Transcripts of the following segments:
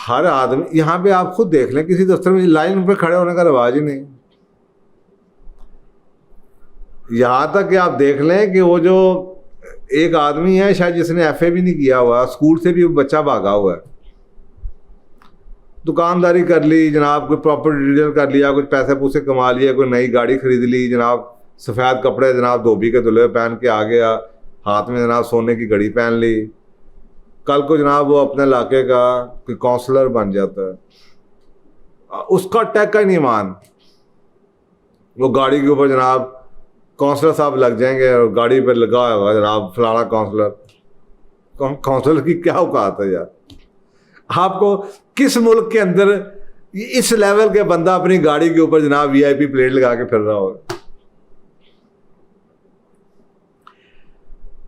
हर आदमी, यहाँ पे आप खुद देख लें, किसी दफ्तर में लाइन पर खड़े होने का रिवाज ही नहीं। यहाँ तक कि आप देख लें कि वो जो एक आदमी है शायद जिसने FA भी नहीं किया हुआ, स्कूल से भी बच्चा भागा हुआ है, दुकानदारी कर ली जनाब, कोई प्रॉपर्टी डील कर लिया, कुछ पैसे पूसे कमा लिए, कोई नई गाड़ी खरीद ली जनाब, सफ़ेद कपड़े जनाब धोबी के धुले पहन के आ गया, हाथ में जनाब सोने की घड़ी पहन ली, कल को जनाब वो अपने इलाके का कोई काउंसलर बन जाता है, उसका टैग का नहीं मान, वो गाड़ी के ऊपर जनाब काउंसलर साहब लग जाएंगे और गाड़ी पर लगा होगा जनाब फलाना काउंसलर। काउंसलर की क्या औकात है यार? आपको किस मुल्क के अंदर इस लेवल के बंदा अपनी गाड़ी के ऊपर जनाब VIP प्लेट लगा के फिर रहा होगा?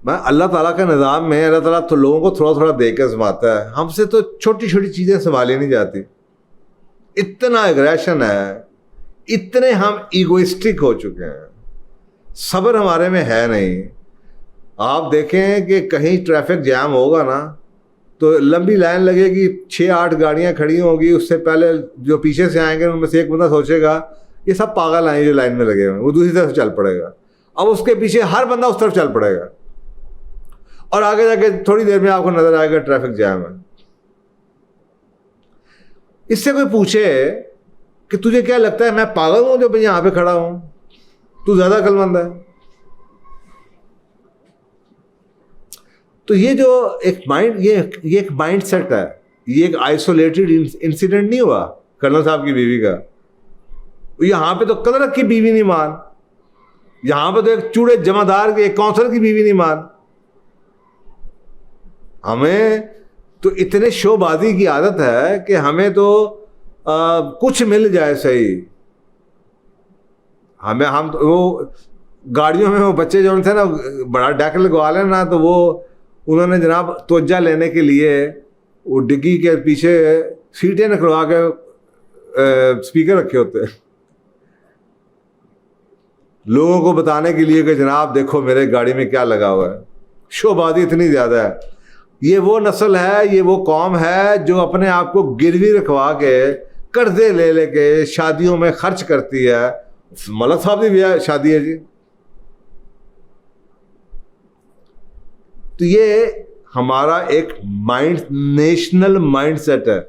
मैं अल्लाह ताला का निज़ाम में, अल्लाह ताला तो लोगों को थोड़ा थोड़ा दे के आजमाता है, हमसे तो छोटी छोटी चीज़ें संभाली नहीं जाती। इतना एग्रेशन है, इतने हम ईगोइस्टिक हो चुके हैं, सब्र हमारे में है नहीं। आप देखें कि कहीं ट्रैफिक जैम होगा ना तो लंबी लाइन लगेगी, 6-8 गाड़ियां खड़ी होंगी, उससे पहले जो पीछे से आएंगे उनमें से एक बंदा सोचेगा ये सब पागल आए जो लाइन में लगे हुए, वो दूसरी तरफ चल पड़ेगा, अब उसके पीछे हर बंदा उस तरफ चल पड़ेगा और आगे जाके थोड़ी देर में आपको नजर आएगा ट्रैफिक जैम है। इससे कोई पूछे कि तुझे क्या लगता है मैं पागल हूं जो मैं यहां पे खड़ा हूं, तू ज्यादा अक्लमंद है? तो ये जो एक माइंड, ये एक माइंड सेट है, ये एक आइसोलेटेड इंसिडेंट नहीं हुआ कर्नल साहब की बीवी का। यहां पे तो कलरक की बीवी नहीं मान, यहां पे तो एक चूड़े जमादार के, एक काउंसलर की बीवी नहीं मान। हमें तो इतने शोबाजी की आदत है कि हमें तो कुछ मिल जाए सही, हम तो वो गाड़ियों में वो बच्चे जो थे ना बड़ा डेक लगवा लेना, तो वो उन्होंने जनाब तवज्जो लेने के लिए वो डिग्गी के पीछे सीटें निकलवा के स्पीकर रखे होते हैं लोगों को बताने के लिए कि जनाब देखो मेरे गाड़ी में क्या लगा हुआ है। शोबाजी इतनी ज़्यादा है। ये वो नस्ल है, ये वो कौम है जो अपने आप को गिरवी रखवा के कर्जे ले लेके शादियों में खर्च करती है। मलक साहब की भी शादी है जी, तो ये हमारा एक माइंड, नेशनल माइंड सेट है।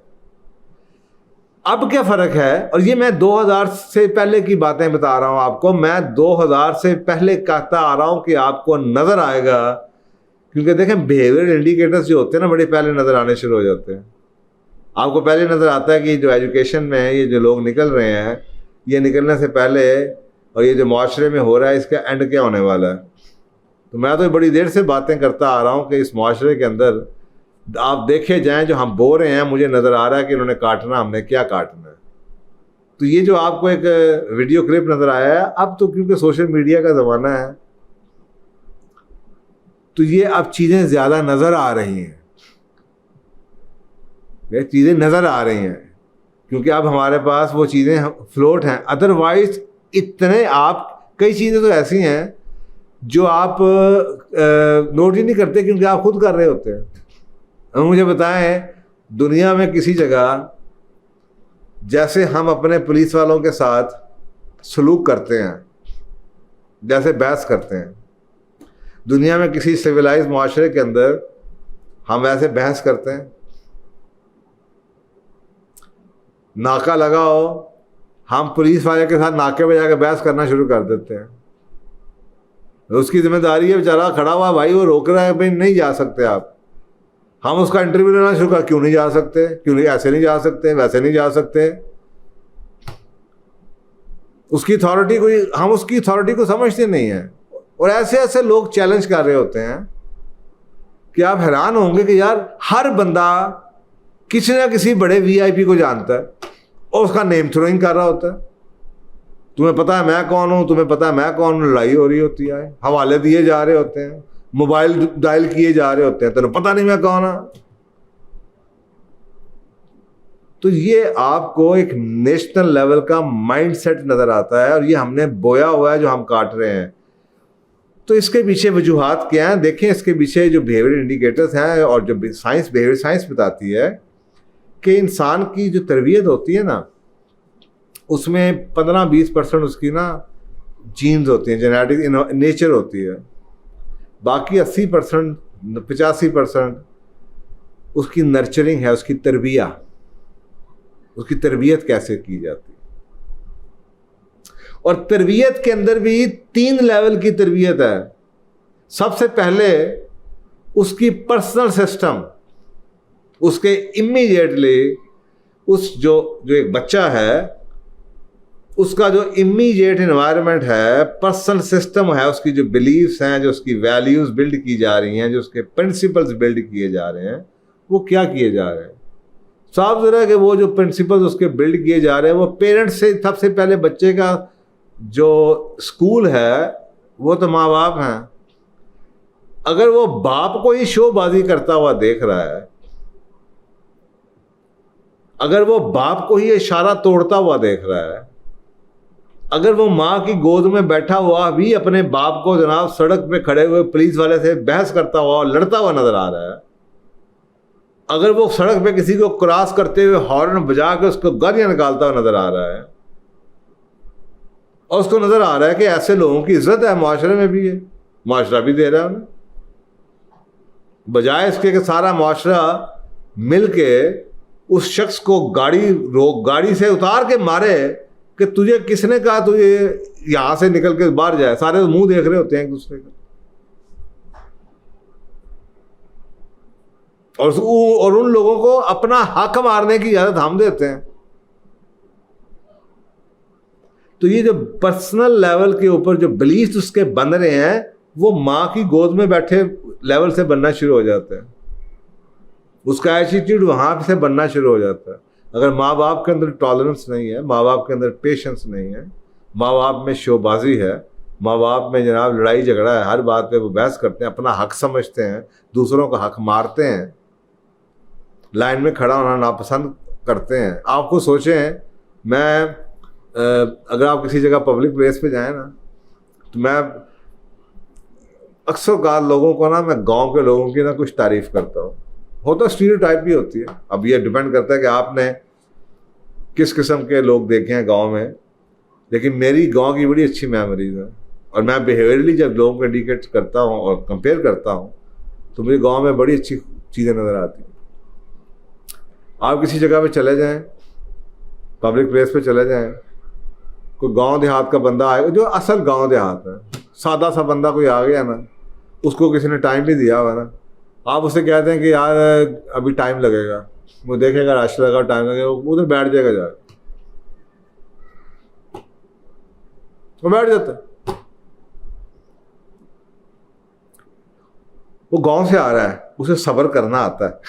अब क्या फ़र्क है, और ये मैं 2000 से पहले की बातें बता रहा हूँ आपको, मैं 2000 से पहले कहता आ रहा हूँ कि आपको नज़र आएगा, क्योंकि देखें बिहेवियर इंडिकेटर्स जो होते हैं ना बड़े पहले नज़र आने शुरू हो जाते हैं। आपको पहले नज़र आता है कि जो एजुकेशन में है, ये जो लोग निकल रहे हैं, ये निकलने से पहले और ये जो माशरे में हो रहा है इसका एंड क्या होने वाला है। तो मैं तो बड़ी देर से बातें करता आ रहा हूँ कि इस माशरे के अंदर आप देखे जाएं, जो हम बो रहे हैं, मुझे नज़र आ रहा है कि इन्होंने काटना, हमने क्या काटना है। तो ये जो आपको एक वीडियो क्लिप नज़र आया है, अब तो क्योंकि सोशल मीडिया का ज़माना है तो ये अब चीज़ें ज़्यादा नज़र आ रही हैं, ये चीज़ें नज़र आ रही हैं क्योंकि अब हमारे पास वो चीज़ें फ्लोट हैं। अदरवाइज इतने आप कई चीज़ें तो ऐसी हैं जो आप नोट ही नहीं करते क्योंकि आप खुद कर रहे होते हैं। अब मुझे बताएं, दुनिया में किसी जगह जैसे हम अपने पुलिस वालों के साथ सलूक करते हैं, जैसे बहस करते हैं, दुनिया में किसी सिविलाइज माशरे के अंदर हम ऐसे बहस करते हैं? नाका लगा हो, हम पुलिस वाले के साथ नाके पे जाकर बहस करना शुरू कर देते हैं। उसकी जिम्मेदारी है, बेचारा खड़ा हुआ भाई, वो रोक रहा है, भाई नहीं जा सकते आप। हम उसका इंटरव्यू लेना शुरू कर, क्यों नहीं जा सकते, क्यों नहीं, ऐसे नहीं जा सकते, वैसे नहीं जा सकते। उसकी अथॉरिटी को, हम उसकी अथॉरिटी को समझते नहीं हैं। और ऐसे ऐसे लोग चैलेंज कर रहे होते हैं कि आप हैरान होंगे कि यार हर बंदा किसी ना किसी बड़े VIP को जानता है और उसका नेम थ्रोइंग कर रहा होता है। तुम्हें पता है मैं कौन हूं, तुम्हें पता है मैं कौन हूं, लड़ाई हो रही होती है, हवाले दिए जा रहे होते हैं, मोबाइल डायल किए जा रहे होते हैं, तेरे पता नहीं मैं कौन हूं। तो ये आपको एक नेशनल लेवल का माइंडसेट नजर आता है और ये हमने बोया हुआ है जो हम काट रहे हैं। तो इसके पीछे वजूहात क्या हैं? देखें, इसके पीछे जो बिहेवियर इंडिकेटर्स हैं और जो साइंस, बिहेवियर साइंस बताती है कि इंसान की जो तरबियत होती है ना, उसमें 15-20% उसकी ना जीन्स होती हैं, जेनेटिक नेचर होती है, बाकी 80% 85% उसकी नर्चरिंग है, उसकी तरबियत कैसे की जाती है। और तरबियत के अंदर भी 3 लेवल की तरबियत है। सबसे पहले उसकी पर्सनल सिस्टम, उसके इमीडिएटली उस जो एक बच्चा है उसका जो इमीडिएट एनवायरनमेंट है, पर्सनल सिस्टम है, उसकी जो बिलीव्स हैं, जो उसकी वैल्यूज़ बिल्ड की जा रही हैं, जो उसके प्रिंसिपल्स बिल्ड किए जा रहे हैं, वो क्या किए जा रहे हैं। साफ ज़रा कि वो जो प्रिंसिपल्स उसके बिल्ड किए जा रहे हैं वो पेरेंट्स से, सबसे पहले बच्चे का जो स्कूल है वो तो माँ बाप हैं। अगर वो बाप को ही शोबाजी करता हुआ देख रहा है, अगर वो बाप को ही इशारा तोड़ता हुआ देख रहा है, अगर वो माँ की गोद में बैठा हुआ भी अपने बाप को जनाब सड़क पे खड़े हुए पुलिस वाले से बहस करता हुआ और लड़ता हुआ नजर आ रहा है, अगर वो सड़क पे किसी को क्रॉस करते हुए हॉर्न बजा के उसको गालियां निकालता हुआ नजर आ रहा है, और उसको नजर आ रहा है कि ऐसे लोगों की इज्जत है, माशरे में भी है, माशरा भी दे रहा है उन्हें, बजाय इसके कि सारा माशरा मिल के उस शख्स को गाड़ी से उतार के मारे कि तुझे किसने कहा तुझे यहां से निकल के बाहर जाए। सारे मुंह देख रहे होते हैं एक दूसरे का, और उन लोगों को अपना हक मारने की इजाजत हम देते हैं। तो ये जो पर्सनल लेवल के ऊपर जो बिलीफ उसके बन रहे हैं वो माँ की गोद में बैठे लेवल से बनना शुरू हो जाता है, उसका एटीट्यूड वहां से बनना शुरू हो जाता है। अगर माँ बाप के अंदर टॉलरेंस नहीं है, माँ बाप के अंदर पेशेंस नहीं है, माँ बाप में शोबाजी है, माँ बाप में जनाब लड़ाई झगड़ा है, हर बात पे वो बहस करते हैं, अपना हक समझते हैं, दूसरों का हक मारते हैं, लाइन में खड़ा होना नापसंद करते हैं। आपको सोचें, अगर आप किसी जगह पब्लिक प्लेस पे जाएं ना, तो मैं अक्सर का लोगों को ना, मैं गांव के लोगों की ना कुछ तारीफ करता हूँ, होता स्टीरियोटाइप भी होती है। अब ये डिपेंड करता है कि आपने किस किस्म के लोग देखे हैं गांव में, लेकिन मेरी गांव की बड़ी अच्छी मेमोरीज है, और मैं बिहेवियरली जब लोगों को इंडिकेट करता हूँ और कंपेयर करता हूँ तो मेरे गांव में बड़ी अच्छी चीज़ें नज़र आती हैं। आप किसी जगह पे चले जाएं, पब्लिक प्लेस पे चले जाएं, कोई गांव देहात का बंदा आएगा, जो असल गांव देहात है, सादा सा बंदा कोई आ गया ना, उसको किसी ने टाइम भी दिया हुआ ना, आप उससे कहते हैं कि यार अभी टाइम लगेगा, वो देखेगा रश लगा, टाइम लगेगा, उधर बैठ जाएगा, जाकर वो बैठ जाता है। वो गांव से आ रहा है, उसे सब्र करना आता है।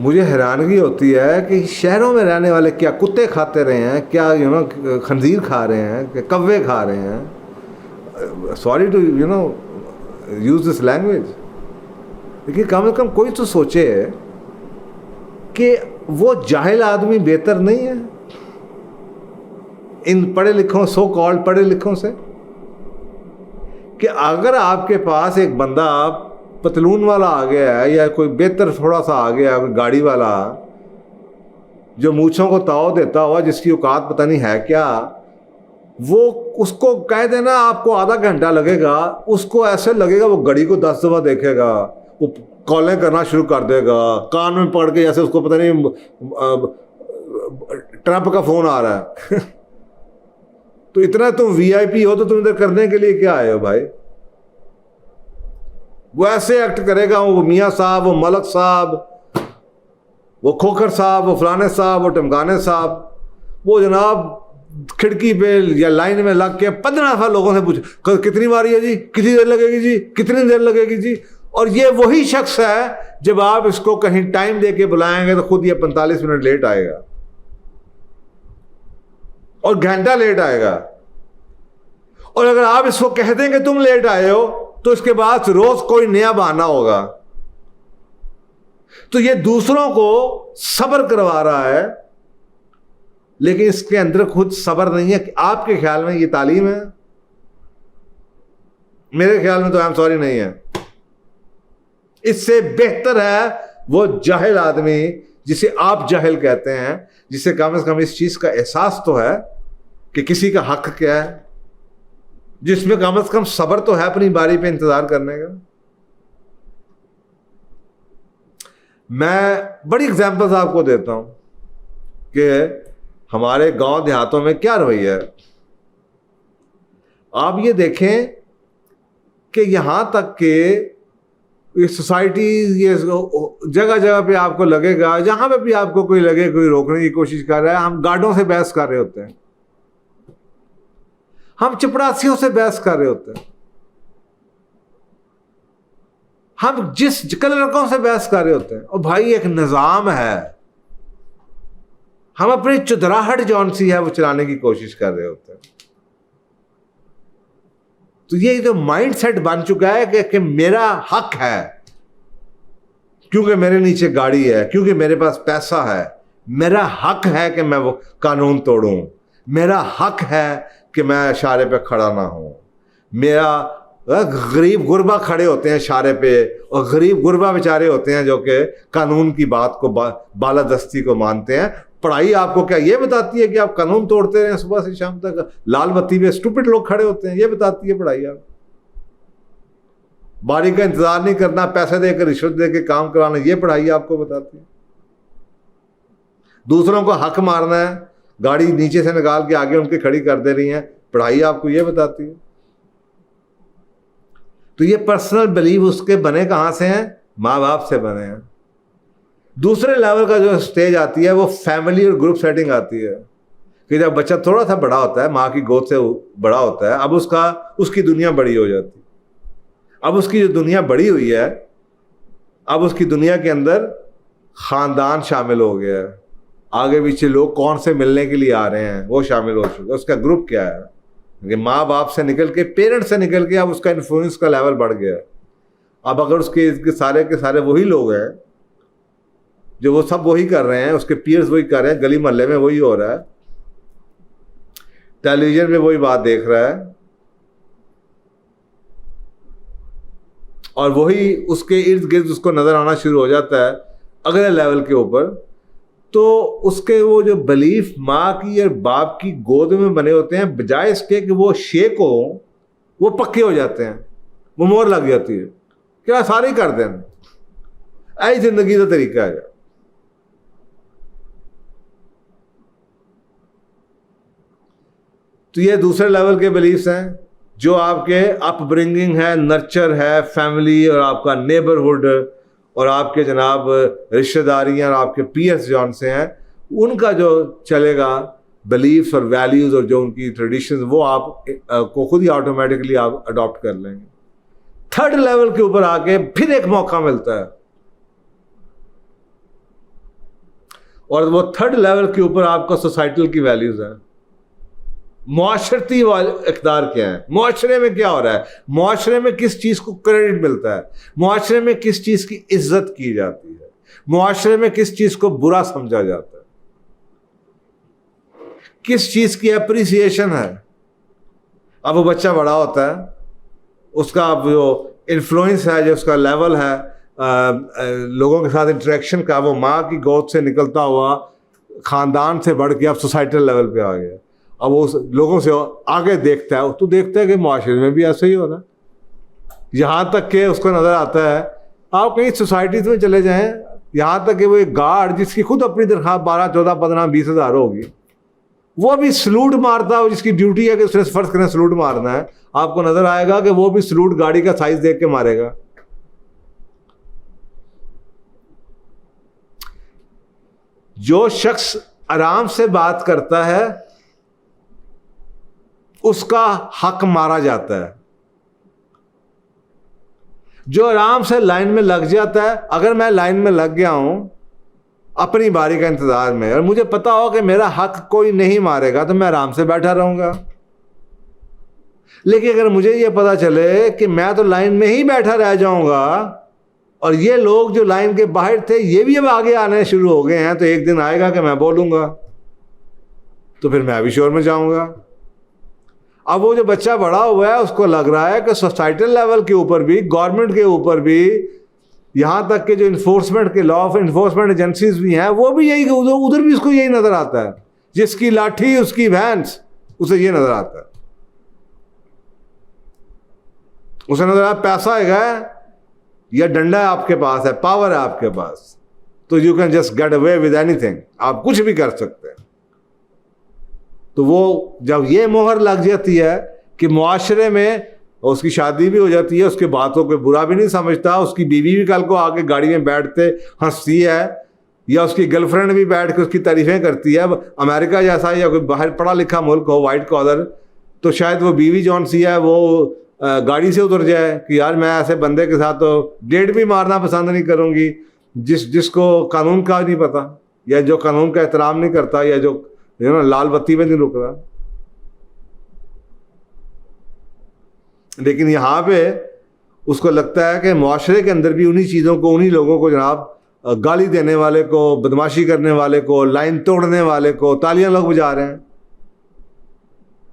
मुझे हैरानगी होती है कि शहरों में रहने वाले क्या कुत्ते खाते रहे हैं, क्या खंजीर खा रहे हैं, क्या कव्वे खा रहे हैं, sorry to use this language, लेकिन कम से कम कोई तो सोचे कि वो जाहिल आदमी बेहतर नहीं है इन पढ़े लिखों, सो कॉल्ड पढ़े लिखों से। कि अगर आपके पास एक बंदा पतलून वाला आ गया है, या कोई बेहतर थोड़ा सा आ गया, कोई गाड़ी वाला जो मूछों को ताव देता हुआ, जिसकी औकात पता नहीं है क्या, वो उसको कह देना आपको आधा घंटा लगेगा, उसको ऐसे लगेगा वो घड़ी को 10 दफ़ा देखेगा, वो कॉलें करना शुरू कर देगा, कान में पड़ के जैसे उसको पता नहीं ट्रंप का फ़ोन आ रहा है। तो इतना तुम वीआईपी हो तो तुम इधर करने के लिए क्या आए हो भाई? वो ऐसे एक्ट करेगा, वो मियाँ साहब, वो मलक साहब, वो खोखर साहब, वो फलाने साहब, वो टमकाने साहब, वो जनाब खिड़की पे या लाइन में लग के 15 दफ़ा लोगों से पूछे कितनी बारी है जी, कितनी देर लगेगी जी, कितनी देर लगेगी जी। और ये वही शख्स है जब आप इसको कहीं टाइम दे के बुलाएंगे तो खुद ये 45 मिनट लेट आएगा और घंटा लेट आएगा। और अगर आप इसको कह देंगे तुम लेट आए हो तो इसके बाद रोज कोई नया बहाना होगा। तो ये दूसरों को सब्र करवा रहा है, लेकिन इसके अंदर खुद सब्र नहीं है। आपके ख्याल में ये तालीम है? मेरे ख्याल में तो आई एम सॉरी नहीं है। इससे बेहतर है वो जाहिल आदमी जिसे आप जाहिल कहते हैं, जिसे कम से कम इस चीज का एहसास तो है कि किसी का हक क्या है, जिसमें कम से कम सब्र तो है अपनी बारी पे इंतजार करने का। मैं बड़ी एग्जांपल्स आपको देता हूं कि हमारे गांव देहातों में क्या रवैया है। आप ये देखें कि यहां तक कि सोसाइटी, ये जगह जगह पे आपको लगेगा, जहां पे भी आपको कोई लगे कोई रोकने की कोशिश कर रहा है, हम गार्डों से बहस कर रहे होते हैं, हम चपरासियों से बहस कर रहे होते हैं, हम जिस कलरकों से बहस कर रहे होते हैं। और भाई एक निजाम है, हम अपनी चुदराहट जौन सी है वो चलाने की कोशिश कर रहे होते हैं। तो ये जो माइंड सेट बन चुका है कि मेरा हक है, क्योंकि मेरे नीचे गाड़ी है, क्योंकि मेरे पास पैसा है, मेरा हक है कि मैं वो कानून तोड़ूं, मेरा हक है कि मैं इशारे पे खड़ा ना हूं। मेरा गरीब गुरबा खड़े होते हैं इशारे पे, और गरीब गुरबा बेचारे होते हैं जो कि कानून की बात को बालादस्ती को मानते हैं। पढ़ाई आपको क्या ये बताती है कि आप कानून तोड़ते रहे सुबह से शाम तक, लाल बत्ती पे स्टूपिड लोग खड़े होते हैं, ये बताती है पढ़ाई आप? बारी का इंतजार नहीं करना, पैसे देकर रिश्वत देकर काम कराना, ये पढ़ाई आपको बताती है? दूसरों को हक मारना है, गाड़ी नीचे से निकाल के आगे उनके खड़ी कर दे रही है, पढ़ाई आपको ये बताती है? तो ये पर्सनल बिलीव उसके बने कहां से हैं? माँ बाप से बने हैं। दूसरे लेवल का जो स्टेज आती है वो फैमिली और ग्रुप सेटिंग आती है कि जब बच्चा थोड़ा सा बड़ा होता है, माँ की गोद से बड़ा होता है, अब उसकी दुनिया बड़ी हो जाती है। अब उसकी जो दुनिया बड़ी हुई है, अब उसकी दुनिया के अंदर खानदान शामिल हो गया है, आगे पीछे लोग कौन से मिलने के लिए आ रहे हैं वो शामिल हो चुके, उसका ग्रुप क्या है कि माँ बाप से निकल के, पेरेंट्स से निकल के अब उसका इन्फ्लुएंस का लेवल बढ़ गया है। अब अगर उसके सारे के सारे वही लोग हैं जो वो सब वही कर रहे हैं, उसके पीयर्स वही कर रहे हैं, गली मोहल्ले में वही हो रहा है, टेलीविजन में वही बात देख रहा है, और वही उसके इर्द गिर्द उसको नजर आना शुरू हो जाता है अगले लेवल के ऊपर, तो उसके वो जो बिलीफ माँ की और बाप की गोद में बने होते हैं, बजाय इसके कि वो शेक हो, वो पक्के हो जाते हैं, वो मोहर लग जाती है, क्या सारे ही कर दें, ऐसी जिंदगी का तरीका है। तो ये दूसरे लेवल के बिलीफ्स हैं जो आपके अपब्रिंगिंग है, नर्चर है, फैमिली और आपका नेबरहुड और आपके जनाब रिश्तेदारियां और आपके पीयर्स जौन से हैं, उनका जो चलेगा बिलीफ्स और वैल्यूज़ और जो उनकी ट्रेडिशंस, वो आप को खुद ही ऑटोमेटिकली आप अडॉप्ट कर लेंगे। थर्ड लेवल के ऊपर आके फिर एक मौका मिलता है, और वो थर्ड लेवल के ऊपर आपका सोसाइटल की वैल्यूज़ है, मुआशरती इक़्तिदार क्या है, मुआशरे में क्या हो रहा है, मुआशरे में किस चीज़ को क्रेडिट मिलता है, मुआशरे में किस चीज़ की इज्जत की जाती है, मुआशरे में किस चीज़ को बुरा समझा जाता है, किस चीज़ की अप्रिसिएशन है। अब वो बच्चा बड़ा होता है, उसका जो इन्फ्लुएंस है, जो उसका लेवल है लोगों के साथ इंटरेक्शन का, वो माँ की गोद से निकलता हुआ ख़ानदान से बढ़ के अब सोसाइटल लेवल पे आ गया। अब वो लोगों से आगे देखता है, तो देखता है कि माशरे में भी ऐसा ही हो रहा है, यहाँ तक कि उसको नज़र आता है, आप कहीं सोसाइटीज़ में चले जाएं, यहाँ तक कि वो एक गार्ड जिसकी खुद अपनी तनख्वाह 12, 14, 15, 20 हज़ार होगी, वो भी सलूट मारता है, जिसकी ड्यूटी है कि उसने फर्ज करें सलूट मारना है, आपको नज़र आएगा कि वो भी सलूट गाड़ी का साइज देख के मारेगा। जो शख्स आराम से बात करता है उसका हक मारा जाता है, जो आराम से लाइन में लग जाता है, अगर मैं लाइन में लग गया हूं अपनी बारी का इंतजार में और मुझे पता हो कि मेरा हक कोई नहीं मारेगा, तो मैं आराम से बैठा रहूंगा। लेकिन अगर मुझे यह पता चले कि मैं तो लाइन में ही बैठा रह जाऊंगा और ये लोग जो लाइन के बाहर थे ये भी अब आगे आने शुरू हो गए हैं, तो एक दिन आएगा कि मैं बोलूंगा, तो फिर मैं भी शोर में जाऊंगा। अब वो जो बच्चा बड़ा हुआ है उसको लग रहा है कि सोसाइटल लेवल के ऊपर भी, गवर्नमेंट के ऊपर भी यहाँ तक कि जो इन्फोर्समेंट के लॉ ऑफ इन्फोर्समेंट एजेंसीज भी हैं वो भी यही, उधर भी उसको यही नजर आता है, जिसकी लाठी उसकी भैंस, उसे ये नजर आता है। उसे नजर आता पैसा है या डंडा है आपके पास, है पावर है आपके पास, तो you can just get away with anything, आप कुछ भी कर सकते हैं। तो वो जब ये मोहर लग जाती है कि मुआशरे में, उसकी शादी भी हो जाती है, उसके बातों को बुरा भी नहीं समझता, उसकी बीवी भी कल को आके गाड़ी में बैठते हंसती है, या उसकी गर्लफ्रेंड भी बैठ के उसकी तारीफें करती है। अब अमेरिका जैसा या कोई बाहर पढ़ा लिखा मुल्क हो, वाइट कॉलर, तो शायद वो बीवी जौन सी है वो गाड़ी से उतर जाए कि यार मैं ऐसे बंदे के साथ तो डेट भी मारना पसंद नहीं करूंगी जिसको कानून का नहीं पता, या जो कानून का एहतराम नहीं करता, या जो लाल बत्ती में नहीं रुक रहा। लेकिन यहाँ पे उसको लगता है कि मुआशरे के अंदर भी उन्हीं चीज़ों को, उन्हीं लोगों को, जनाब गाली देने वाले को, बदमाशी करने वाले को, लाइन तोड़ने वाले को तालियां लोग बजा रहे हैं,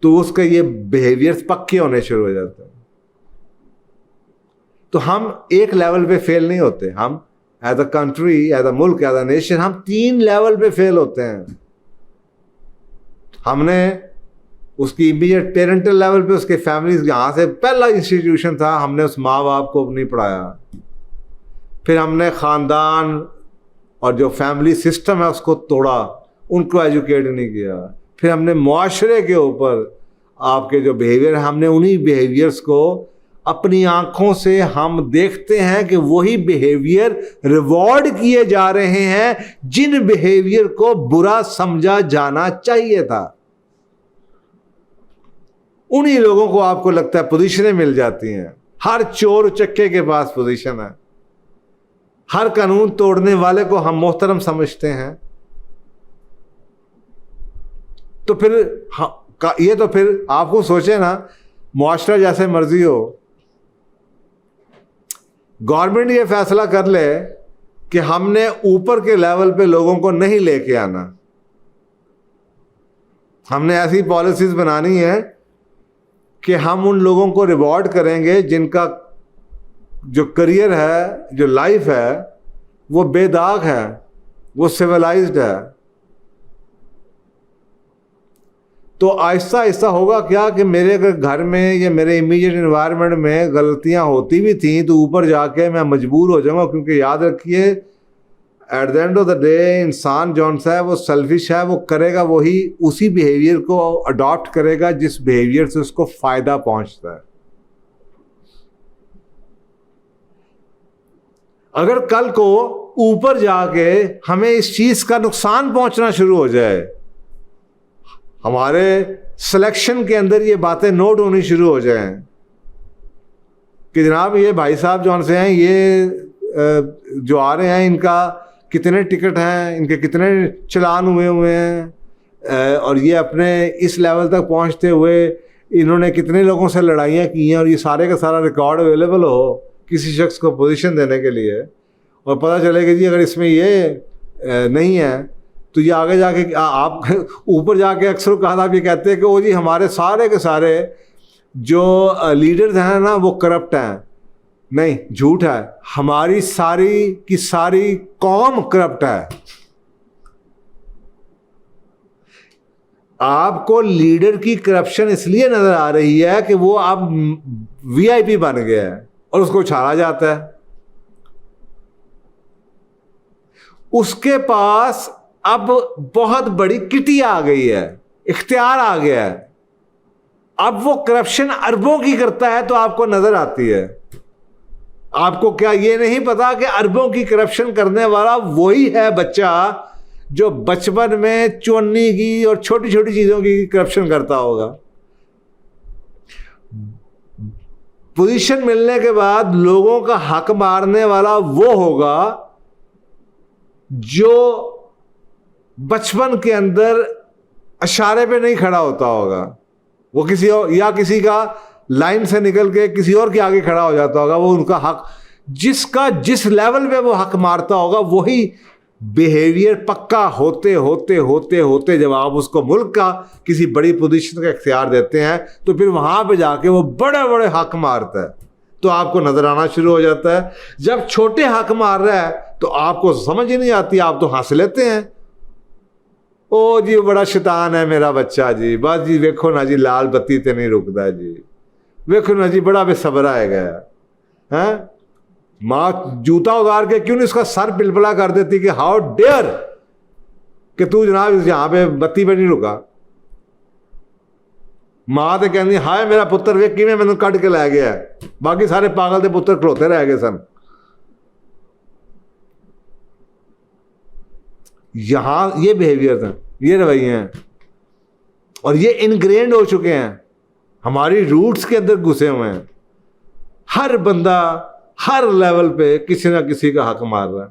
तो उसका ये बिहेवियर्स पक्के होने शुरू हो जाते हैं। तो हम एक लेवल पे फेल नहीं होते, हम as a country, as a मुल्क, एज अ नेशन, हम 3 लेवल पे फेल होते हैं। हमने उसकी इमीडिएट पेरेंटल लेवल पे, उसके फैमिली, यहाँ से पहला इंस्टीट्यूशन था, हमने उस माँ बाप को नहीं पढ़ाया। फिर हमने ख़ानदान और जो फैमिली सिस्टम है उसको तोड़ा, उनको एजुकेट नहीं किया। फिर हमने मुआशरे के ऊपर आपके जो बिहेवियर, हमने उन्हीं बिहेवियर्स को अपनी आंखों से हम देखते हैं कि वही बिहेवियर रिवॉर्ड किए जा रहे हैं जिन बिहेवियर को बुरा समझा जाना चाहिए था। उन्हीं लोगों को आपको लगता है पोजीशनें मिल जाती हैं। हर चोर चक्के के पास पोजीशन है, हर कानून तोड़ने वाले को हम मोहतरम समझते हैं। तो फिर ये तो फिर आपको सोचे ना, मुआशरा जैसे मर्जी हो, गवर्नमेंट ये फैसला कर ले कि हमने ऊपर के लेवल पे लोगों को नहीं लेके आना, हमने ऐसी पॉलिसीज बनानी है कि हम उन लोगों को रिवॉर्ड करेंगे जिनका जो करियर है, जो लाइफ है, वो बेदाग है, वो सिविलाइज्ड है। तो आहिस्ता आहिस्ता होगा क्या कि मेरे अगर घर में या मेरे इमीडिएट एनवायरनमेंट में गलतियां होती भी थी तो ऊपर जाके मैं मजबूर हो जाऊंगा, क्योंकि याद रखिए at the end of the day इंसान जौन सा है वो सेल्फिश है, वो करेगा वही, उसी बिहेवियर को अडॉप्ट करेगा जिस बिहेवियर से उसको फायदा पहुंचता है। अगर कल को ऊपर जाके हमें इस चीज का नुकसान पहुंचना शुरू हो जाए, हमारे सिलेक्शन के अंदर ये बातें नोट होनी शुरू हो जाएं कि जनाब ये भाई साहब जौन से हैं, ये जो आ रहे हैं, इनका कितने टिकट हैं, इनके कितने चलान हुए हैं, और ये अपने इस लेवल तक पहुंचते हुए इन्होंने कितने लोगों से लड़ाइयाँ की हैं, और ये सारे का सारा रिकॉर्ड अवेलेबल हो किसी शख्स को पोजीशन देने के लिए, और पता चले कि जी अगर इसमें ये नहीं है तो ये आगे जाके आप ऊपर जाके अक्सर कहा आप ये कहते हैं कि वो जी हमारे सारे के सारे जो लीडर्स हैं ना वो करप्ट हैं। नहीं, झूठ है, हमारी सारी की सारी कौम करप्ट है। आपको लीडर की करप्शन इसलिए नजर आ रही है कि वो अब वीआईपी बन गया है और उसको छाड़ा जाता है। उसके पास अब बहुत बड़ी किटी आ गई है, इख्तियार आ गया है, अब वो करप्शन अरबों की करता है तो आपको नजर आती है। आपको क्या ये नहीं पता कि अरबों की करप्शन करने वाला वही है बच्चा जो बचपन में चुन्नी की और छोटी छोटी चीजों की करप्शन करता होगा। पोजीशन मिलने के बाद लोगों का हक मारने वाला वो होगा जो बचपन के अंदर इशारे पे नहीं खड़ा होता होगा, वो किसी और या किसी का लाइन से निकल के किसी और के आगे खड़ा हो जाता होगा। वो उनका हक, जिसका जिस लेवल पे वो हक मारता होगा वही बिहेवियर पक्का होते होते होते होते जब आप उसको मुल्क का किसी बड़ी पोजीशन का इख्तियार देते हैं तो फिर वहां पे जाके वो बड़े बड़े हक मारता है। तो आपको नजर आना शुरू हो जाता है। जब छोटे हक मार रहा है तो आपको समझ ही नहीं आती, आप तो हंस लेते हैं, ओ जी बड़ा शैतान है मेरा बच्चा जी, बस जी वेखो ना जी लाल बत्ती ते नहीं रुकता जी, वेखो ना जी बड़ा बेसबरा है गया है। माँ जूता उतार के क्यों नहीं उसका सर पिलपिला कर देती कि हाउ डेयर कि तू जनाब यहां पे बत्ती पे नहीं रुका। मां तो कहती हाय मेरा पुत्र वेख कि मैंने कट के लै गया, बाकी सारे पागल के पुत्र खलोते रह गए सन। यहां ये बिहेवियर हैं, ये रवैये हैं, और ये इनग्रेन्ड हो चुके हैं, हमारी रूट्स के अंदर घुसे हुए हैं। हर बंदा हर लेवल पे किसी ना किसी का हक मार रहा है।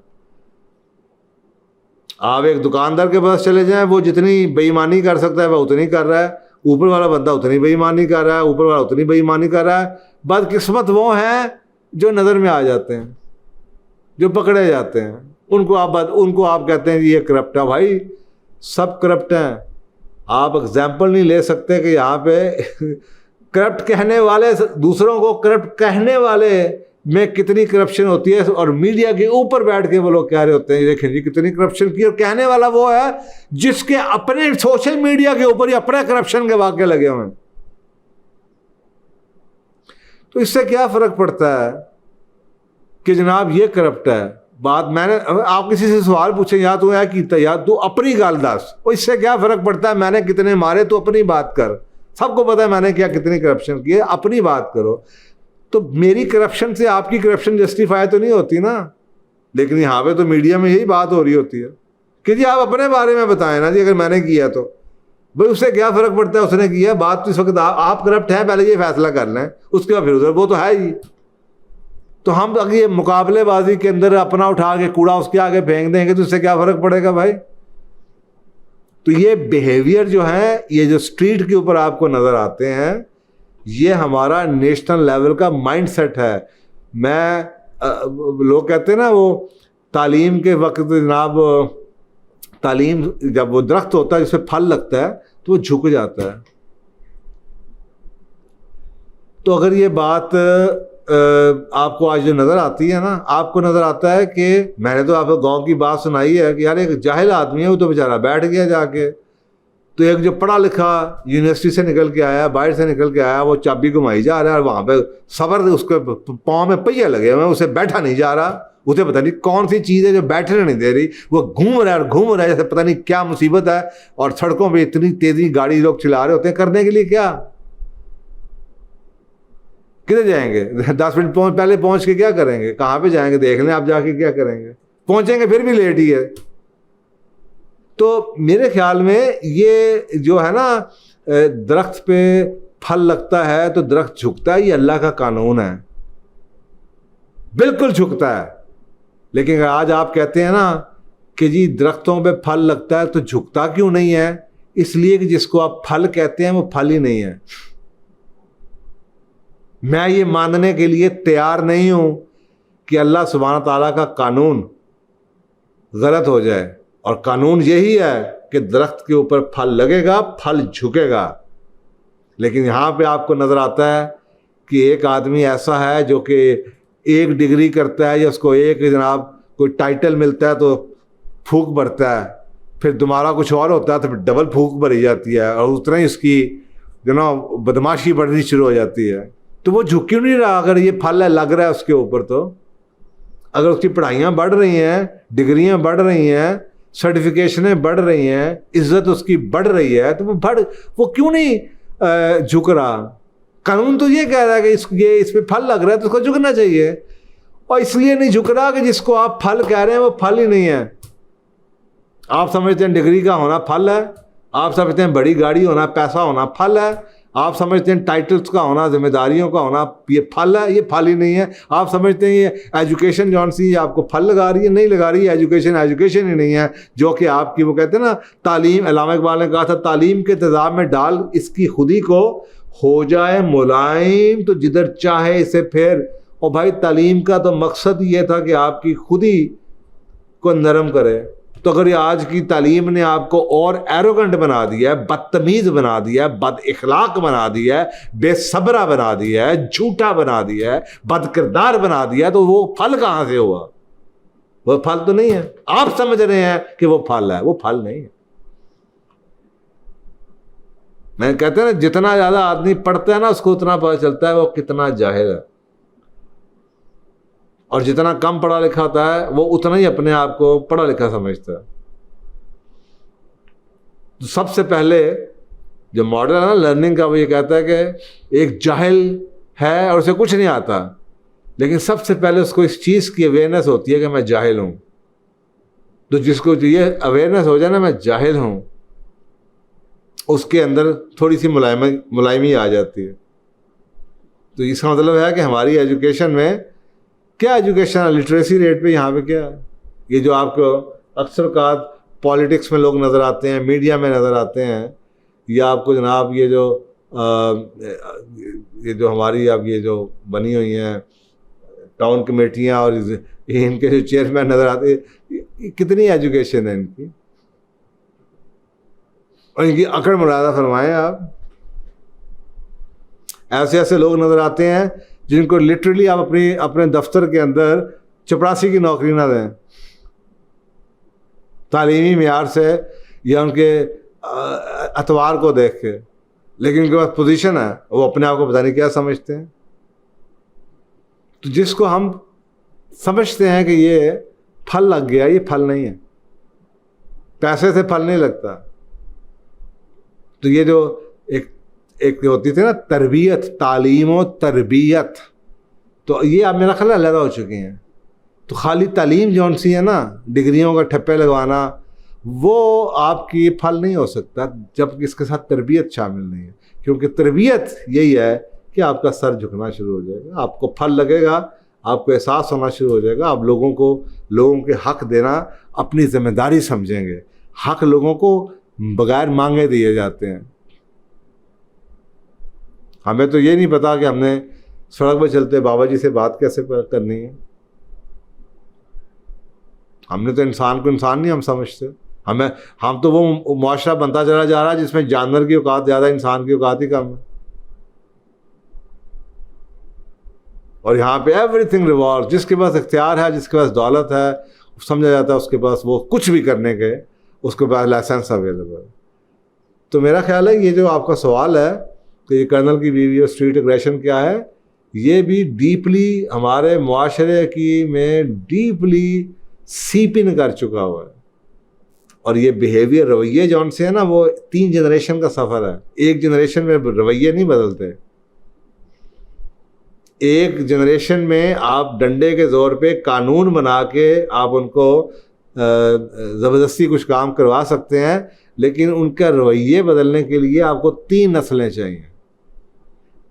आप एक दुकानदार के पास चले जाएं, वो जितनी बेईमानी कर सकता है वह उतनी कर रहा है, ऊपर वाला बंदा उतनी बेईमानी कर रहा है, ऊपर वाला उतनी बेईमानी कर रहा है। बदकिस्मत वो हैं जो नज़र में आ जाते हैं, जो पकड़े जाते हैं, उनको आप कहते हैं ये करप्ट है। भाई सब करप्ट हैं, आप एग्जाम्पल नहीं ले सकते कि यहाँ पे करप्ट कहने वाले, दूसरों को करप्ट कहने वाले में कितनी करप्शन होती है, और मीडिया के ऊपर बैठ के वो लोग कह रहे होते हैं देखें जी कितनी करप्शन की, और कहने वाला वो है जिसके अपने सोशल मीडिया के ऊपर ही अपने करप्शन के वाक़े लगे हुए हैं। तो इससे क्या फर्क पड़ता है कि जनाब ये करप्ट है। बात मैंने, आप किसी से सवाल पूछे या तो या कीता या तू अपनी गाल दस, और इससे क्या फर्क पड़ता है मैंने कितने मारे, तो अपनी बात कर, सबको पता है मैंने क्या कितनी करप्शन की है, अपनी बात करो। तो मेरी करप्शन से आपकी करप्शन जस्टिफाई तो नहीं होती ना। लेकिन यहाँ पे तो मीडिया में यही बात हो रही होती है कि जी आप अपने बारे में बताएं ना जी, अगर मैंने किया तो भाई उससे क्या फ़र्क पड़ता है, उसने किया। बात तो इस वक्त आप करप्ट हैं पहले ये फैसला कर लें, उसके बाद फिर उधर वो तो है ही। तो हम अगर ये मुकाबलेबाजी के अंदर अपना उठा के कूड़ा उसके आगे फेंक देंगे तो इससे क्या फ़र्क पड़ेगा भाई। तो ये बिहेवियर जो है, ये जो स्ट्रीट के ऊपर आपको नज़र आते हैं, ये हमारा नेशनल लेवल का माइंडसेट है। लोग कहते हैं ना वो तालीम के वक्त जनाब, तालीम जब वो दरख्त होता है जिसमें फल लगता है तो वो झुक जाता है। तो अगर ये बात आपको आज जो नज़र आती है ना, आपको नज़र आता है कि मैंने तो आपको गांव की बात सुनाई है कि यार एक जाहिल आदमी है वो तो बेचारा बैठ गया जाके, तो एक जो पढ़ा लिखा यूनिवर्सिटी से निकल के आया, बाहर से निकल के आया, वो चाबी घुमाई जा रहा है और वहाँ पे सबर उसके पाँव में पहिए लगे हुए हैं, उसे बैठा नहीं जा रहा। उसे पता नहीं कौन सी चीज़ है जो बैठने नहीं दे रही, वो घूम रहा है और घूम रहा है जैसे पता नहीं क्या मुसीबत है। और सड़कों पे इतनी तेज़ी गाड़ी लोग चला रहे होते हैं, करने के लिए क्या, किधर जाएंगे? 10 मिनट पहले पहुँच के क्या करेंगे, कहाँ पे जाएंगे, देख लें आप जाके क्या करेंगे, पहुँचेंगे फिर भी लेट ही है। तो मेरे ख्याल में ये जो है ना, दरख्त पे फल लगता है तो दरख्त झुकता है, ये अल्लाह का कानून है, बिल्कुल झुकता है। लेकिन आज आप कहते हैं ना कि जी दरख्तों पे फल लगता है तो झुकता क्यों नहीं है, इसलिए कि जिसको आप फल कहते हैं वो फल ही नहीं है। मैं ये मानने के लिए तैयार नहीं हूं कि अल्लाह सुब्हान ताला का कानून गलत हो जाए, और कानून यही है कि दरख्त के ऊपर फल लगेगा, फल झुकेगा। लेकिन यहाँ पे आपको नज़र आता है कि एक आदमी ऐसा है जो कि 1 डिग्री करता है या उसको एक जनाब कोई टाइटल मिलता है तो फूंक भरता है, फिर दोबारा कुछ और होता है तो फिर डबल फूंक भरी जाती है, और उतना ही उसकी जो ना बदमाशी बढ़नी शुरू हो जाती है। तो वो झुक क्यों नहीं रहा? अगर ये फल है लग रहा है उसके ऊपर, तो अगर उसकी पढ़ाइयाँ बढ़ रही हैं, डिग्रियाँ बढ़ रही हैं, सर्टिफिकेशनें बढ़ रही हैं, इज्जत उसकी बढ़ रही है, तो वो क्यों नहीं झुक रहा? कानून तो ये कह रहा है कि इस पे फल लग रहा है तो उसको झुकना चाहिए, और इसलिए नहीं झुक रहा कि जिसको आप फल कह रहे हैं वो फल ही नहीं है। आप समझते हैं डिग्री का होना फल है, आप समझते हैं बड़ी गाड़ी होना, पैसा होना फल है, आप समझते हैं टाइटल्स का होना, जिम्मेदारियों का होना ये फल है, ये फल ही नहीं है। आप समझते हैं ये एजुकेशन जौन सी आपको फल लगा रही है, नहीं लगा रही है। एजुकेशन ही नहीं है, जो कि आपकी वो कहते हैं ना तालीम, अल्लामा इकबाल ने कहा था तालीम के तेज़ाब में डाल इसकी खुदी को, हो जाए मुलायम तो जिधर चाहे इसे फेर। और भाई तालीम का तो मकसद ये था कि आपकी खुदी को नरम करे, तो अगर ये आज की तालीम ने आपको और एरोगेंट बना दिया है, बदतमीज बना दिया है, बद इखलाक बना दिया है, बेसब्रा बना दिया है, झूठा बना दिया है, बदकिरदार बना दिया है, तो वो फल कहां से हुआ? वो फल तो नहीं है। आप समझ रहे हैं कि वो फल है, वो फल नहीं है। मैं कहते हैं ना, जितना ज्यादा आदमी पढ़ता है ना, उसको उतना पता चलता है वो कितना जाहिल है, और जितना कम पढ़ा लिखा होता है वो उतना ही अपने आप को पढ़ा लिखा समझता है। तो सबसे पहले जो मॉडल है ना लर्निंग का, वो ये कहता है कि एक जाहिल है और उसे कुछ नहीं आता, लेकिन सबसे पहले उसको इस चीज़ की अवेयरनेस होती है कि मैं जाहिल हूँ। तो जिसको ये अवेयरनेस हो जाए ना मैं जाहिल हूँ, उसके अंदर थोड़ी सी मुलायमी आ जाती है। तो इसका मतलब है कि हमारी एजुकेशन में क्या, एजुकेशन लिटरेसी रेट पे यहाँ पे क्या है? ये जो आपको अक्सर का पॉलिटिक्स में लोग नज़र आते हैं, मीडिया में नज़र आते हैं, या आपको जनाब ये जो हमारी अब ये जो बनी हुई हैं टाउन कमेटियाँ और इनके जो चेयरमैन नज़र आते हैं, कितनी एजुकेशन है इनकी, और इनकी अकड़ मुरादा फरमाएं आप। ऐसे ऐसे लोग नज़र आते हैं जिनको लिटरली आप अपने दफ्तर के अंदर चपरासी की नौकरी ना दें तालीमी मेयार से या उनके अतवार को देख के, लेकिन उनके पास पोजीशन है, वो अपने आप को पता नहीं क्या समझते हैं। तो जिसको हम समझते हैं कि ये फल लग गया, ये फल नहीं है, पैसे से फल नहीं लगता। तो ये जो एक होती थी ना तरबियत, तालीम और तरबियत, तो ये आप मेरा ख्याल अलग हो चुकी हैं। तो खाली तालीम जौन सी है ना, डिग्रियों का ठप्पे लगवाना, वो आपकी फल नहीं हो सकता जब इसके साथ तरबियत शामिल नहीं है। क्योंकि तरबियत यही है कि आपका सर झुकना शुरू हो जाएगा, आपको फल लगेगा, आपको एहसास होना शुरू हो जाएगा, आप लोगों के हक देना अपनी जिम्मेदारी समझेंगे। हक लोगों को बगैर मांगे दिए जाते हैं। हमें तो ये नहीं पता कि हमने सड़क पर चलते बाबा जी से बात कैसे करनी है। हमने तो इंसान को इंसान नहीं हम समझते। हम तो वो मुआशरा बनता चला जा रहा है जिसमें जानवर की औकात ज़्यादा, इंसान की औकात ही कम है। और यहाँ पे एवरीथिंग रिवॉल्व, जिसके पास इख्तियार है, जिसके पास दौलत है, समझा जाता है उसके पास वो कुछ भी करने के, उसके पास लाइसेंस अवेलेबल है। तो मेरा ख्याल है ये जो आपका सवाल है कि ये कर्नल की बीवी और स्ट्रीट एग्रेशन क्या है, ये भी डीपली हमारे मुआशरे की में डीपली सीप इन कर चुका हुआ है। और ये बिहेवियर, रवैये जौन से है ना, वो 3 जनरेशन का सफ़र है। एक जनरेशन में रवैये नहीं बदलते। एक जनरेशन में आप डंडे के ज़ोर पे कानून बना के आप उनको ज़बरदस्ती कुछ काम करवा सकते हैं, लेकिन उनका रवैये बदलने के लिए आपको 3 नस्लें चाहिए।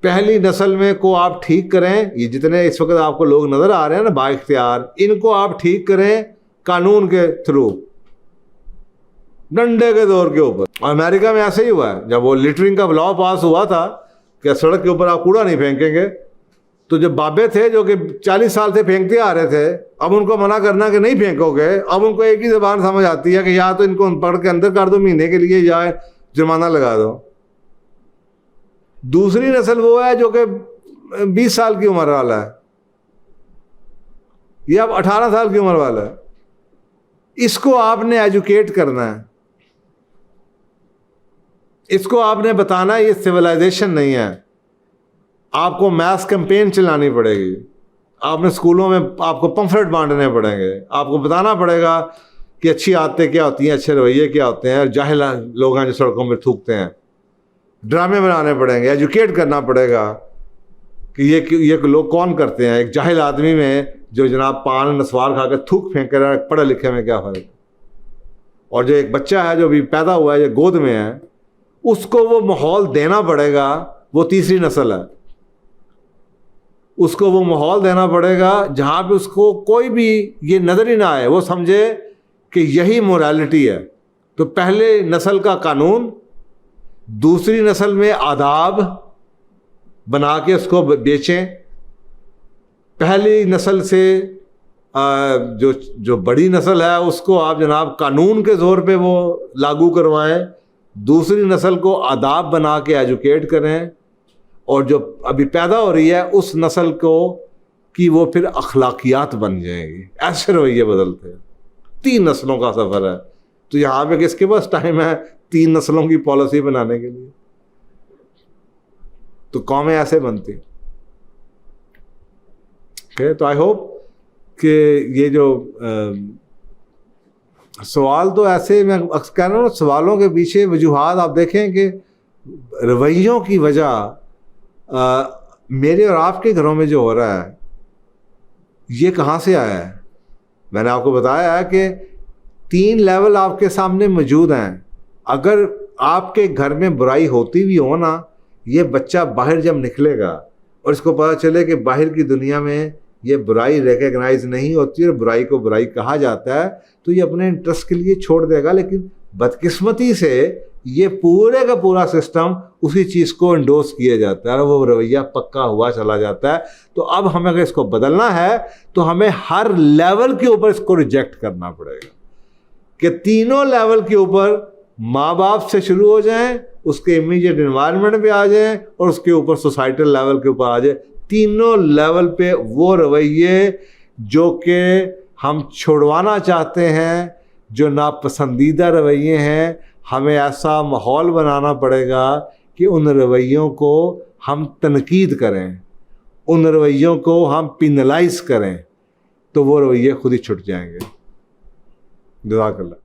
पहली नस्ल में को आप ठीक करें, ये जितने इस वक्त आपको लोग नज़र आ रहे हैं ना बाइख्तियार, इनको आप ठीक करें कानून के थ्रू, डंडे के दौर के ऊपर। अमेरिका में ऐसे ही हुआ है। जब वो लिटरिंग का लॉ पास हुआ था कि सड़क के ऊपर आप कूड़ा नहीं फेंकेंगे, तो जब बाबे थे जो कि 40 साल से फेंकते आ रहे थे, अब उनको मना करना कि नहीं फेंकोगे, अब उनको एक ही ज़बान समझ आती है कि या तो इनको पकड़ के अंदर कर दो महीने के लिए, या जुर्माना लगा दो। दूसरी नस्ल वो है जो कि 20 साल की उम्र वाला है, ये अब 18 साल की उम्र वाला है। इसको आपने एजुकेट करना है, इसको आपने बताना ये सिविलाइजेशन नहीं है। आपको मैस कैंपेन चलानी पड़ेगी, आपने स्कूलों में आपको पंफलेट बांटने पड़ेंगे, आपको बताना पड़ेगा कि अच्छी आदतें क्या होती हैं, अच्छे रवैये क्या होते हैं, जाहिल लोग हैं जो सड़कों में थूकते हैं। ड्रामे बनाने पड़ेंगे, एजुकेट करना पड़ेगा कि ये लोग कौन करते हैं। एक जाहिल आदमी में जो जनाब पान नस्वार खा के थूक फेंक कर, पढ़े लिखे में क्या फ़र्क। और जो एक बच्चा है जो भी पैदा हुआ है, जो गोद में है, उसको वो माहौल देना पड़ेगा। वो तीसरी नस्ल है, उसको वो माहौल देना पड़ेगा जहाँ पे उसको कोई भी ये नज़र ही ना आए, वो समझे कि यही मोरालिटी है। तो पहले नस्ल का कानून, दूसरी नस्ल में आदाब बना के उसको बेचें। पहली नस्ल से जो बड़ी नस्ल है उसको आप जनाब कानून के ज़ोर पे वो लागू करवाएं, दूसरी नस्ल को आदाब बना के एजुकेट करें, और जो अभी पैदा हो रही है उस नस्ल को कि वो फिर अखलाकियात बन जाएगी। ऐसे रवैये बदलते हैं। 3 नस्लों का सफ़र है, तो यहाँ पे किसके पास टाइम है 3 नस्लों की पॉलिसी बनाने के लिए? तो कौमें ऐसे बनती। तो आई होप कि ये जो सवाल तो ऐसे, मैं कह रहा हूँ सवालों के पीछे वजूहात आप देखें कि रवैयों की वजह मेरे और आपके घरों में जो हो रहा है ये कहाँ से आया है? मैंने आपको बताया है कि 3 लेवल आपके सामने मौजूद हैं। अगर आपके घर में बुराई होती भी हो ना, ये बच्चा बाहर जब निकलेगा और इसको पता चले कि बाहर की दुनिया में ये बुराई रिकग्नाइज नहीं होती और बुराई को बुराई कहा जाता है, तो ये अपने इंटरेस्ट के लिए छोड़ देगा। लेकिन बदकिस्मती से ये पूरे का पूरा सिस्टम उसी चीज़ को इंडोर्स किया जाता है और वो रवैया पक्का हुआ चला जाता है। तो अब हमें अगर इसको बदलना है तो हमें हर लेवल के ऊपर इसको रिजेक्ट करना पड़ेगा कि तीनों लेवल के ऊपर माँ बाप से शुरू हो जाएं, उसके इमीडिएट एनवायरनमेंट पे आ जाएं और उसके ऊपर सोसाइटल लेवल के ऊपर आ जाए। तीनों लेवल पे वो रवैये जो कि हम छुड़वाना चाहते हैं, जो नापसंदीदा रवैये हैं, हमें ऐसा माहौल बनाना पड़ेगा कि उन रवैयों को हम तनकीद करें, उन रवैयों को हम पिनलाइज करें, तो वो रवैये खुद ही छुट जाएंगे। जज़ाकल्लाह।